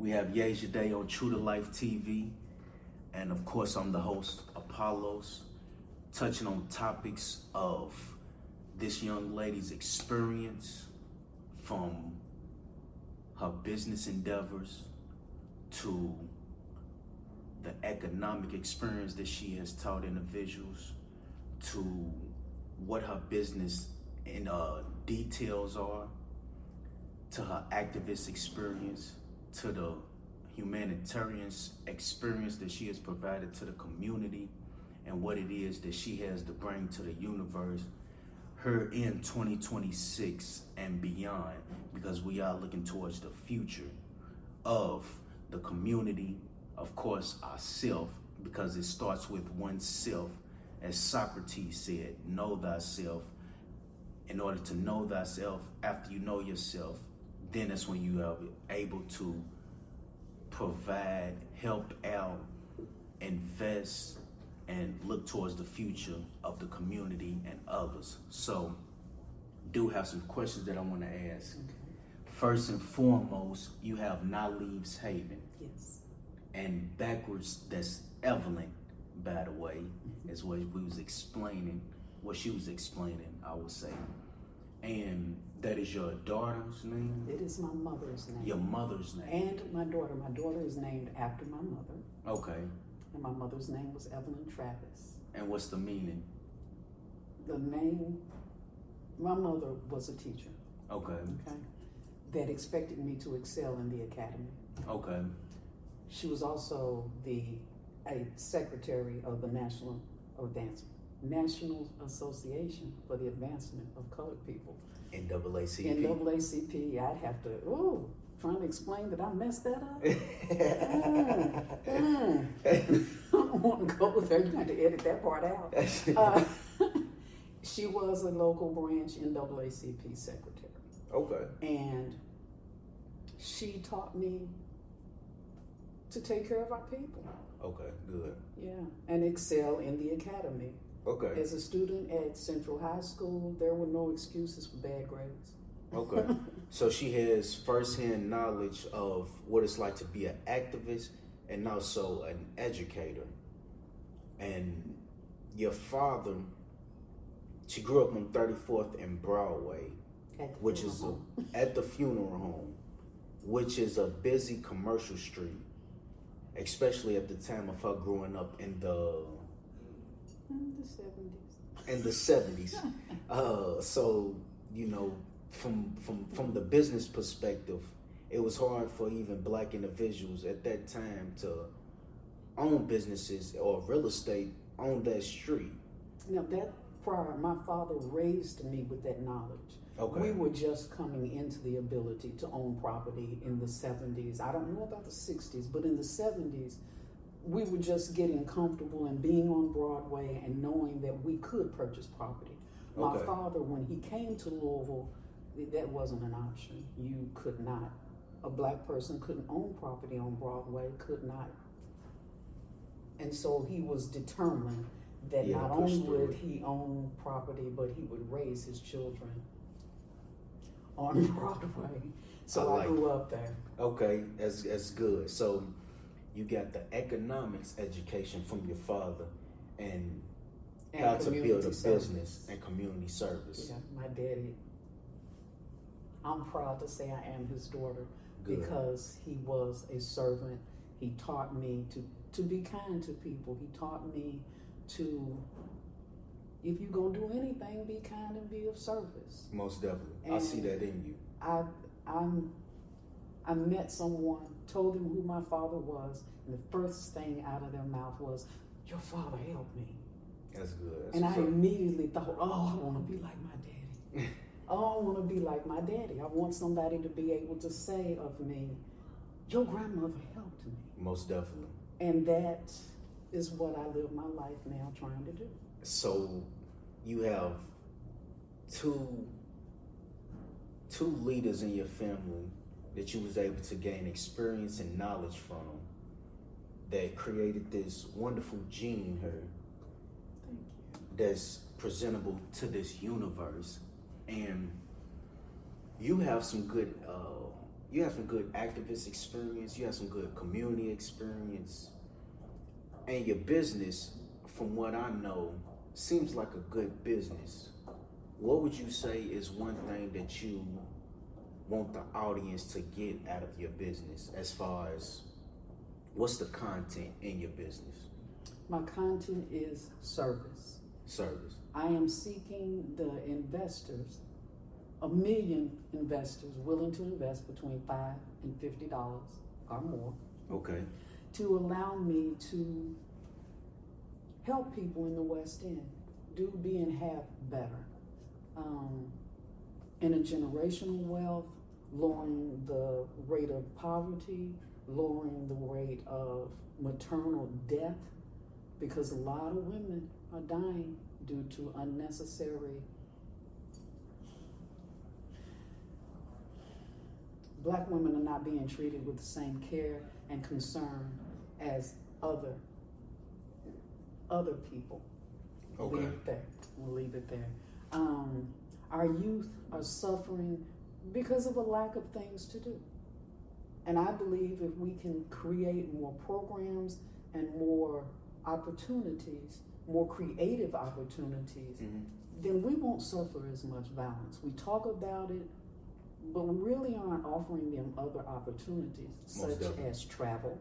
We have Yejide on True to Life TV. And of course, I'm the host, Apollos, touching on topics of this young lady's experience from her business endeavors to the economic experience that she has taught individuals, to what her business in details are, to her activist experience, to the humanitarian experience that she has provided to the community, and what it is that she has to bring to the universe here in 2026 and beyond, because we are looking towards the future of the community, of course, ourself, because it starts with oneself. As Socrates said, know thyself. In order to know thyself, after you know yourself, then that's when you are able to provide, help out, invest, and look towards the future of the community and others. So, do have some questions that I want to ask. Okay. First and foremost, you have Naleeb's Haven. Yes. And backwards, that's Evelyn, by the way, is what we was explaining, what she was explaining, I would say. And that is your daughter's name? It is my mother's name. Your mother's name? And my daughter. My daughter is named after my mother. Okay. And my mother's name was Evelyn Travis. And what's the meaning? The name, my mother was a teacher. Okay. Okay. That expected me to excel in the academy. Okay. She was also a secretary of the National Association for the Advancement of Colored People. NAACP. NAACP. I'd have to, trying to explain that I messed that up. I don't want to go there. You have to edit that part out. She was a local branch NAACP secretary. Okay. And she taught me to take care of our people. Okay, good. Yeah, and excel in the academy. Okay. As a student at Central High School, there were no excuses for bad grades. Okay. So she has firsthand knowledge of what it's like to be an activist and also an educator. And your father, she grew up on 34th and Broadway, which is at the funeral home, which is a busy commercial street, especially at the time of her growing up in the 70s. In the 70s. So, you know, from the business perspective, it was hard for even black individuals at that time to own businesses or real estate on that street. Now that prior, my father raised me with that knowledge. Okay. We were just coming into the ability to own property in the 70s. I don't know about the 60s, but in the 70s, we were just getting comfortable and being on Broadway and knowing that we could purchase property. My father, when he came to Louisville, that wasn't an option. You could not. A black person couldn't own property on Broadway, could not. And so he was determined that not only would he own property, but he would raise his children on Broadway. So I grew up there. Okay, that's good. So you got the economics education from your father and how to build a business and community service. Yeah, my daddy, I'm proud to say I am his daughter. Good. Because he was a servant. He taught me to be kind to people. He taught me to, if you're going to do anything, be kind and be of service. Most definitely. And I see that in you. I met someone, told them who my father was, and the first thing out of their mouth was, "Your father helped me." That's good. And I immediately thought, oh, I want to be like my daddy. Oh, I want to be like my daddy. I want somebody to be able to say of me, "Your grandmother helped me." Most definitely. And that is what I live my life now trying to do. So you have two leaders in your family that you was able to gain experience and knowledge from that created this wonderful gene here. Thank you. That's presentable to this universe. And you have some good you have some good activist experience, you have some good community experience, and your business, from what I know, seems like a good business. What would you say is one thing that you want the audience to get out of your business, as far as what's the content in your business? My content is service. Service. I am seeking the investors, 1 million investors willing to invest between $5 and $50 or more. Okay. To allow me to help people in the West End do, be, and have better. Intergenerational wealth, lowering the rate of poverty, lowering the rate of maternal death, because a lot of women are dying due to unnecessary. Black women are not being treated with the same care and concern as other people. Okay. Leave it there. We'll leave it there. Our youth are suffering because of a lack of things to do. And I believe if we can create more programs and more opportunities, more creative opportunities, then we won't suffer as much violence. We talk about it, but we really aren't offering them other opportunities, such as travel.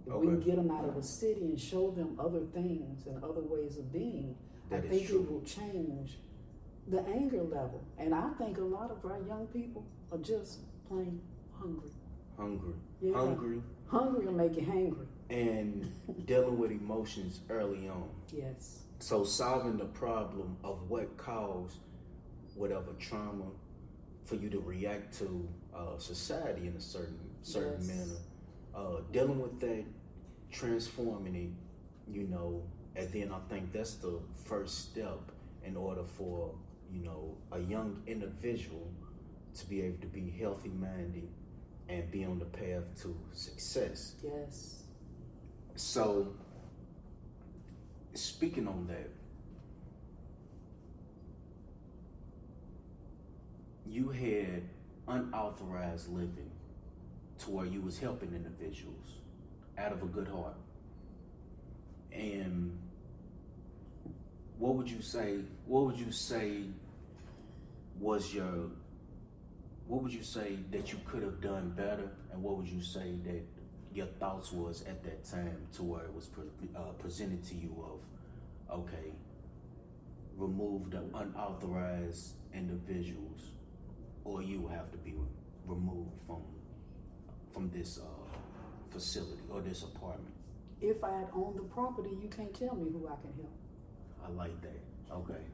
If we can get them out of the city and show them other things and other ways of being, I think it will change the anger level. And I think a lot of our young people are just plain hungry. Hungry. Yeah. Hungry. Hungry will make you hangry. And dealing with emotions early on. Yes. So solving the problem of what caused whatever trauma for you to react to society in a certain manner. Dealing with that, transforming it, and then I think that's the first step in order for, a young individual to be able to be healthy minded and be on the path to success. Yes. So, speaking on that, you had unauthorized living to where you was helping individuals out of a good heart. And what would you say that you could have done better, and what would you say that your thoughts was at that time to where it was presented to you of, okay, remove the unauthorized individuals, or you will have to be removed from this facility or this apartment? If I had owned the property, you can't tell me who I can help. I like that. Okay.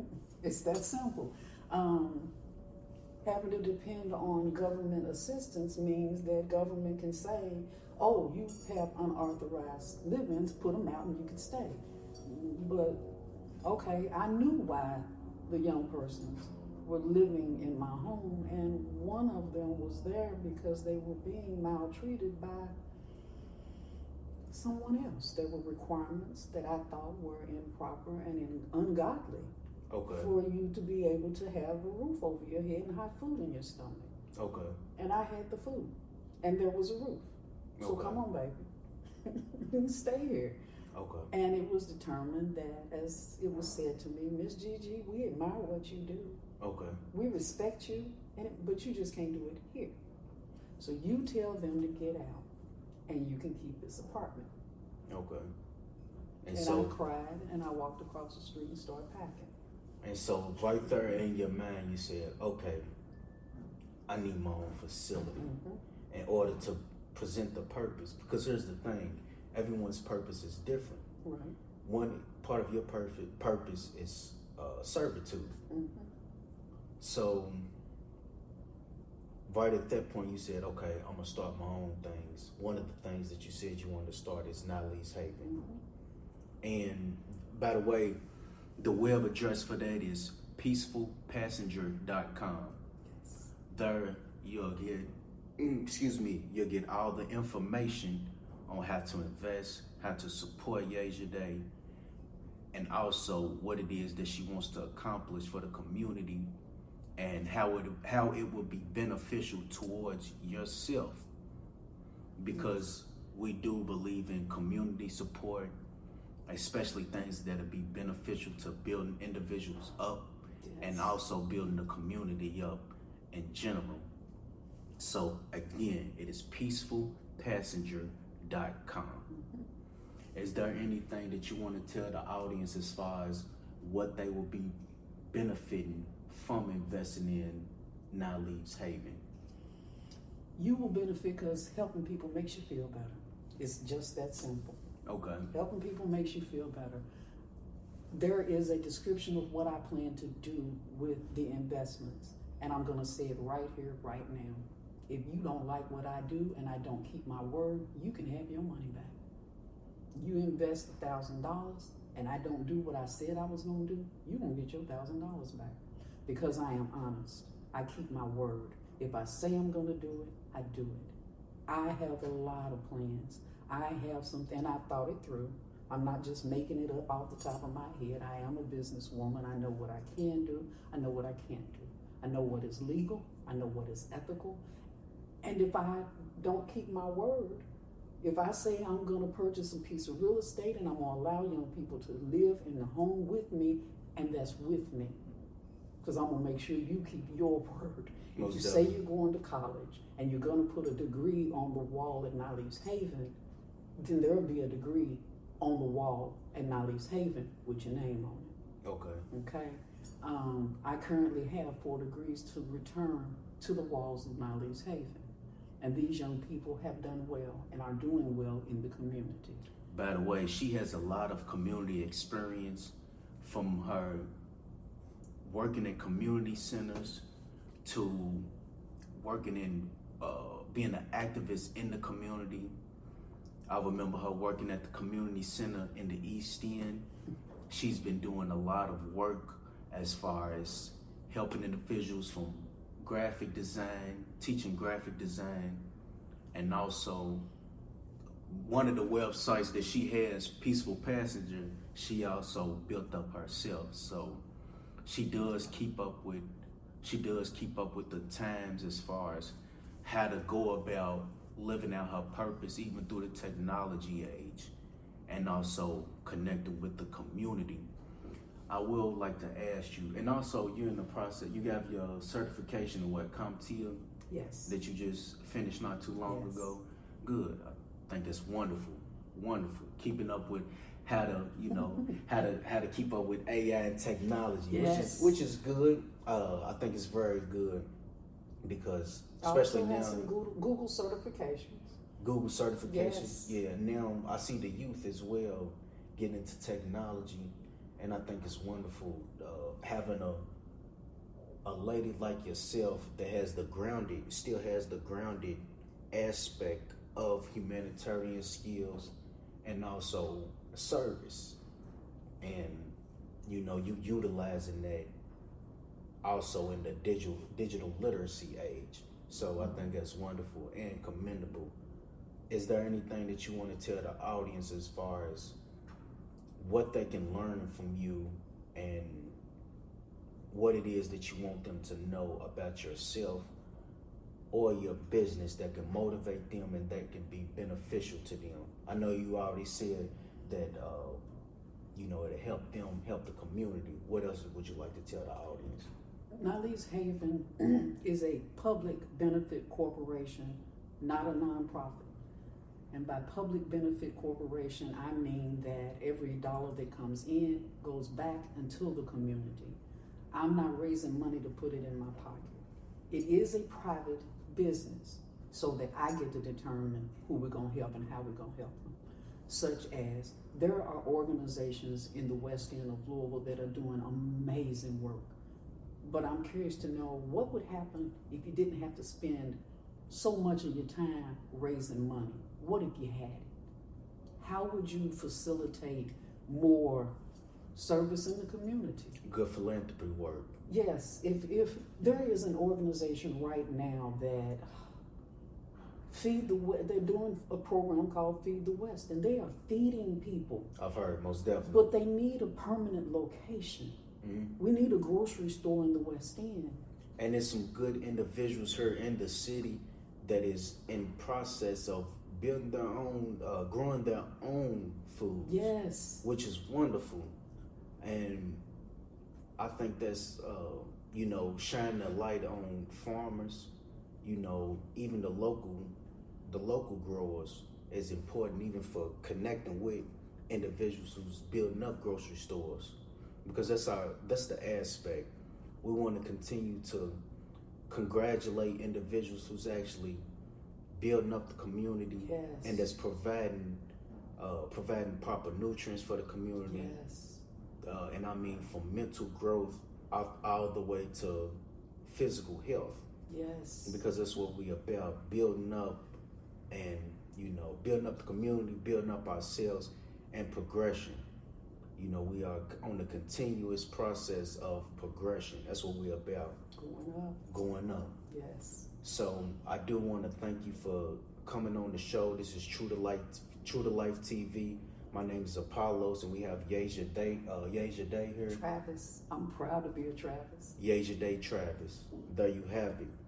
It's that simple. Having to depend on government assistance means that government can say, oh, you have unauthorized livings, put them out and you can stay. But, okay, I knew why the young persons were living in my home, and one of them was there because they were being maltreated by someone else. There were requirements that I thought were improper and ungodly. Okay. For you to be able to have a roof over your head and hot food in your stomach. Okay. And I had the food, and there was a roof. So come on, baby, stay here. Okay. And it was determined that, as it was said to me, Miss Gigi, we admire what you do. Okay. We respect you, but you just can't do it here. So you tell them to get out, and you can keep this apartment. Okay. And so I cried, and I walked across the street and started packing. And so right there in your mind, you said, okay, I need my own facility in order to present the purpose. Because here's the thing, everyone's purpose is different. Right. One part of your purpose is servitude. So right at that point, you said, okay, I'm going to start my own things. One of the things that you said you wanted to start is Nally's Haven. And by the way, the web address for that is peacefulpassenger.com. Yes. There you'll get all the information on how to invest, how to support Yejide, and also what it is that she wants to accomplish for the community and how it would be beneficial towards yourself, because we do believe in community support, especially things that'll be beneficial to building individuals up and also building the community up in general. So again, it is peacefulpassenger.com. Is there anything that you want to tell the audience as far as what they will be benefiting from investing in Now Leaves Haven? You will benefit because helping people makes you feel better. It's just that simple. Okay. Helping people makes you feel better. There is a description of what I plan to do with the investments, and I'm going to say it right here, right now. If you don't like what I do and I don't keep my word, you can have your money back. You invest $1,000 and I don't do what I said I was going to do, you won't get your $1,000 back, because I am honest. I keep my word. If I say I'm going to do it, I do it. I have a lot of plans. I have something, and I've thought it through. I'm not just making it up off the top of my head. I am a businesswoman. I know what I can do. I know what I can't do. I know what is legal. I know what is ethical. And if I don't keep my word, if I say I'm going to purchase a piece of real estate and I'm going to allow young people to live in the home with me, and that's with me, because I'm going to make sure you keep your word. If you say you're going to college and you're going to put a degree on the wall at Now Leaves Haven, then there'll be a degree on the wall at Now Leaves Haven with your name on it. Okay. Okay. I currently have 4 degrees to return to the walls of Now Leaves Haven. And these young people have done well and are doing well in the community. By the way, she has a lot of community experience, from her working in community centers to working in being an activist in the community. I remember her working at the community center in the East End. She's been doing a lot of work as far as helping individuals from graphic design, teaching graphic design, and also one of the websites that she has, Peaceful Passenger, she also built up herself. So she does keep up with the times as far as how to go about living out her purpose even through the technology age, and also connected with the community. I will like to ask you, and also you're in the process, you got your certification in what, CompTIA? Yes. That you just finished not too long ago? Good. I think it's wonderful, wonderful. Keeping up with how to, how to keep up with AI and technology, yes. which is good. I think it's very good, because especially now, some Google certifications. Google certifications, Yes. yeah. Now I see the youth as well getting into technology, and I think it's wonderful having a lady like yourself that still has the grounded aspect of humanitarian skills and also service, and you utilizing that also in the digital literacy age. So I think that's wonderful and commendable. Is there anything that you want to tell the audience as far as what they can learn from you, and what it is that you want them to know about yourself or your business that can motivate them and that can be beneficial to them? I know you already said that it'll help them, help the community. What else would you like to tell the audience? Now Leaves Haven is a public benefit corporation, not a nonprofit. And by public benefit corporation, I mean that every dollar that comes in goes back into the community. I'm not raising money to put it in my pocket. It is a private business, so that I get to determine who we're going to help and how we're going to help them. Such as, there are organizations in the West End of Louisville that are doing amazing work. But I'm curious to know what would happen if you didn't have to spend so much of your time raising money. What if you had it? How would you facilitate more service in the community? Good philanthropy work. Yes, if there is an organization right now that they're doing a program called Feed the West, and they are feeding people. I've heard, most definitely. But they need a permanent location. Mm-hmm. We need a grocery store in the West End. And there's some good individuals here in the city that is in process of building their own, growing their own food. Yes. Which is wonderful. And I think that's, shining a light on farmers, even the local growers is important, even for connecting with individuals who's building up grocery stores, because that's the aspect. We want to continue to congratulate individuals who's actually building up the community. Yes. And that's providing proper nutrients for the community. Yes. And I mean from mental growth all the way to physical health. Yes. Because that's what we about, building up and, building up the community, building up ourselves, and progression. We are on the continuous process of progression. That's what we're about. Going up. Yes. So I do want to thank you for coming on the show. This is True to Life TV. My name is Apollos, and we have Yejide here. Travis. I'm proud to be a Travis. Yejide Travis. There you have it.